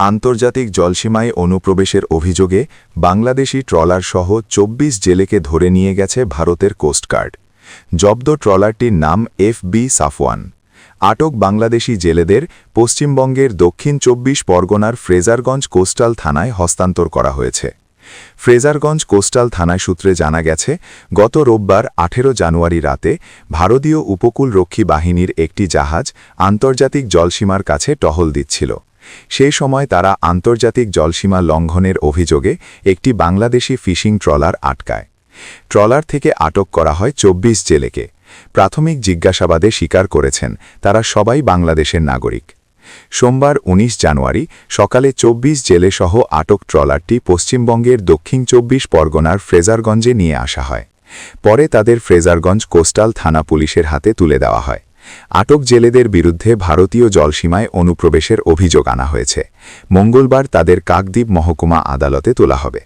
আন্তর্জাতিক জলসীমায় অনুপ্রবেশের অভিযোগে বাংলাদেশি ট্রলারসহ ২৪ জেলেকে ধরে নিয়ে গেছে ভারতের কোস্টগার্ড। জব্দ ট্রলারটির নাম এফবি সাফওয়ান। আটক বাংলাদেশি জেলেদের পশ্চিমবঙ্গের দক্ষিণ ২৪ পরগনার ফ্রেজারগঞ্জ কোস্টাল থানায় হস্তান্তর করা হয়েছে। ফ্রেজারগঞ্জ কোস্টাল থানায় সূত্রে জানা গেছে, গত রোববার ১৮ জানুয়ারি রাতে ভারতীয় উপকূলরক্ষী বাহিনীর একটি জাহাজ আন্তর্জাতিক জলসীমার কাছে টহল দিচ্ছিল। সেই সময় তারা আন্তর্জাতিক জলসীমা লঙ্ঘনের অভিযোগে একটি বাংলাদেশি ফিশিং ট্রলার আটকায়। ট্রলার থেকে আটক করা হয় ২৪ জেলেকে। প্রাথমিক জিজ্ঞাসাবাদে স্বীকার করেছেন তারা সবাই বাংলাদেশের নাগরিক। সোমবার ১৯ জানুয়ারি সকালে ২৪ জেলেসহ আটক ট্রলারটি পশ্চিমবঙ্গের দক্ষিণ ২৪ পরগনার ফ্রেজারগঞ্জে নিয়ে আসা হয়। পরে তাদের ফ্রেজারগঞ্জ কোস্টাল থানা পুলিশের হাতে তুলে দেওয়া হয়। আটক জেলেদের বিরুদ্ধে ভারতীয় জলসীমায় অনুপ্রবেশের অভিযোগ আনা হয়েছে। মঙ্গলবার তাদের কাকদ্বীপ মহকুমা আদালতে তোলা হবে।